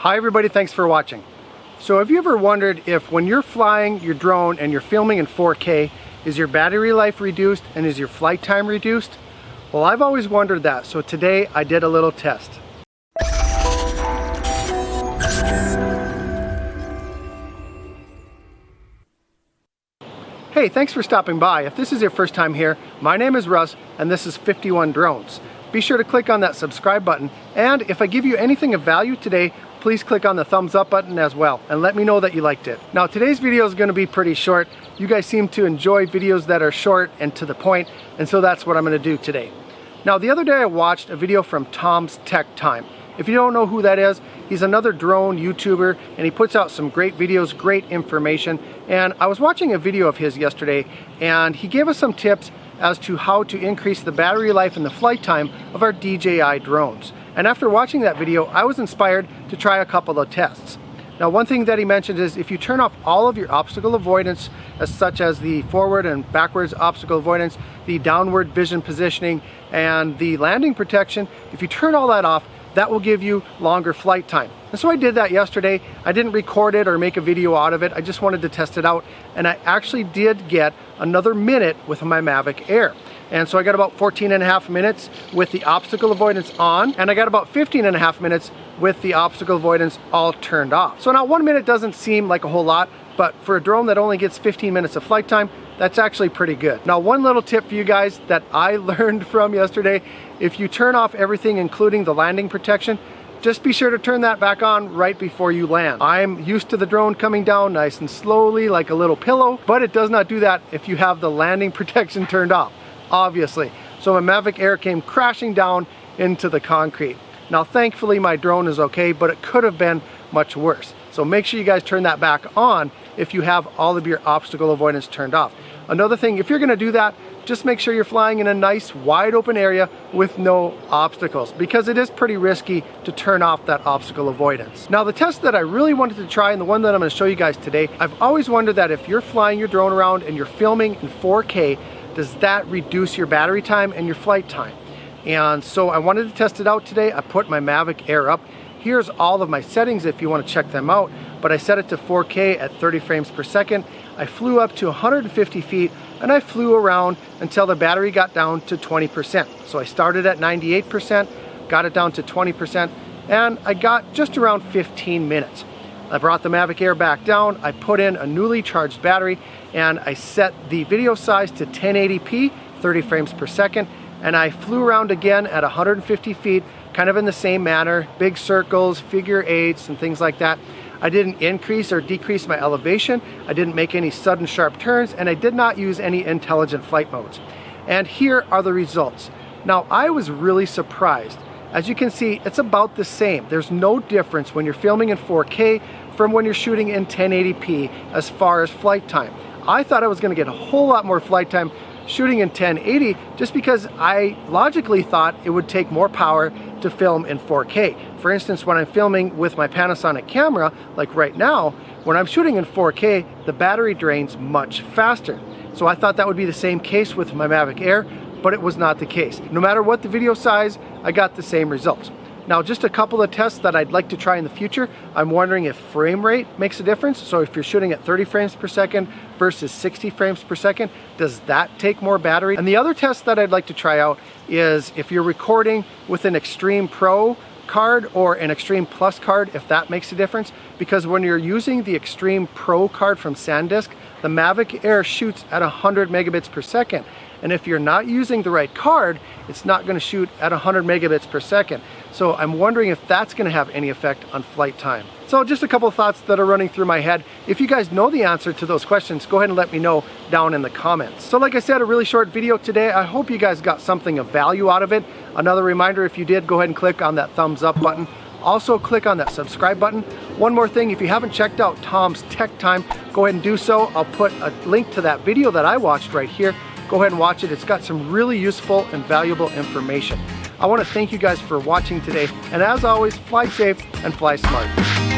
Hi everybody, thanks for watching. So have you ever wondered if when you're flying your drone and you're filming in 4K, is your battery life reduced and is your flight time reduced? Well, I've always wondered that, so today I did a little test. Hey, thanks for stopping by. If this is your first time here, my name is Russ and this is 51 Drones. Be sure to click on that subscribe button, and if I give you anything of value today, please click on the thumbs up button as well and let me know that you liked it. Now today's video is going to be pretty short. You guys seem to enjoy videos that are short and to the point, and so that's what I'm going to do today. Now the other day I watched a video from Tom's Tech Time. If you don't know who that is, he's another drone YouTuber and he puts out some great videos, great information. And I was watching a video of his yesterday and he gave us some tips as to how to increase the battery life and the flight time of our DJI drones. And after watching that video, I was inspired to try a couple of tests. Now one thing that he mentioned is if you turn off all of your obstacle avoidance, such as the forward and backwards obstacle avoidance, the downward vision positioning, and the landing protection, if you turn all that off, that will give you longer flight time. And so I did that yesterday. I didn't record it or make a video out of it. I just wanted to test it out. And I actually did get another minute with my Mavic Air. And so I got about 14.5 minutes with the obstacle avoidance on, and I got about 15.5 minutes with the obstacle avoidance all turned off. So now 1 minute doesn't seem like a whole lot, but for a drone that only gets 15 minutes of flight time, that's actually pretty good. Now one little tip for you guys that I learned from yesterday, if you turn off everything including the landing protection, just be sure to turn that back on right before you land. I'm used to the drone coming down nice and slowly like a little pillow, but it does not do that if you have the landing protection turned off, obviously. So my Mavic Air came crashing down into the concrete. Now thankfully my drone is okay, but it could have been much worse. So make sure you guys turn that back on if you have all of your obstacle avoidance turned off. Another thing, if you're gonna do that, just make sure you're flying in a nice wide open area with no obstacles, because it is pretty risky to turn off that obstacle avoidance. Now the test that I really wanted to try, and the one that I'm going to show you guys today, I've always wondered that if you're flying your drone around and you're filming in 4K, does that reduce your battery time and your flight time? And so I wanted to test it out today. I put my Mavic Air up. Here's all of my settings if you want to check them out, but I set it to 4K at 30 frames per second. I flew up to 150 feet and I flew around until the battery got down to 20%. So I started at 98%, got it down to 20%, and I got just around 15 minutes. I brought the Mavic Air back down, I put in a newly charged battery, and I set the video size to 1080p, 30 frames per second, and I flew around again at 150 feet, kind of in the same manner, big circles, figure eights, and things like that. I didn't increase or decrease my elevation, I didn't make any sudden sharp turns, and I did not use any intelligent flight modes. And here are the results. Now I was really surprised. As you can see, it's about the same. There's no difference when you're filming in 4K from when you're shooting in 1080p as far as flight time. I thought I was going to get a whole lot more flight time shooting in 1080 just because I logically thought it would take more power to film in 4K. For instance, when I'm filming with my Panasonic camera, like right now, when I'm shooting in 4K, the battery drains much faster. So I thought that would be the same case with my Mavic Air, but it was not the case. No matter what the video size, I got the same results. Now just a couple of tests that I'd like to try in the future. I'm wondering if frame rate makes a difference. So if you're shooting at 30 frames per second versus 60 frames per second, does that take more battery? And the other test that I'd like to try out is if you're recording with an Extreme Pro card or an Extreme Plus card, if that makes a difference. Because when you're using the Extreme Pro card from SanDisk, the Mavic Air shoots at 100 megabits per second. And if you're not using the right card, it's not going to shoot at 100 megabits per second. So I'm wondering if that's going to have any effect on flight time. So just a couple of thoughts that are running through my head. If you guys know the answer to those questions, go ahead and let me know down in the comments. So like I said, a really short video today. I hope you guys got something of value out of it. Another reminder, if you did, go ahead and click on that thumbs up button. Also click on that subscribe button. One more thing, if you haven't checked out Tom's Tech Time, go ahead and do so. I'll put a link to that video that I watched right here. Go ahead and watch it. It's got some really useful and valuable information. I want to thank you guys for watching today, and as always, fly safe and fly smart.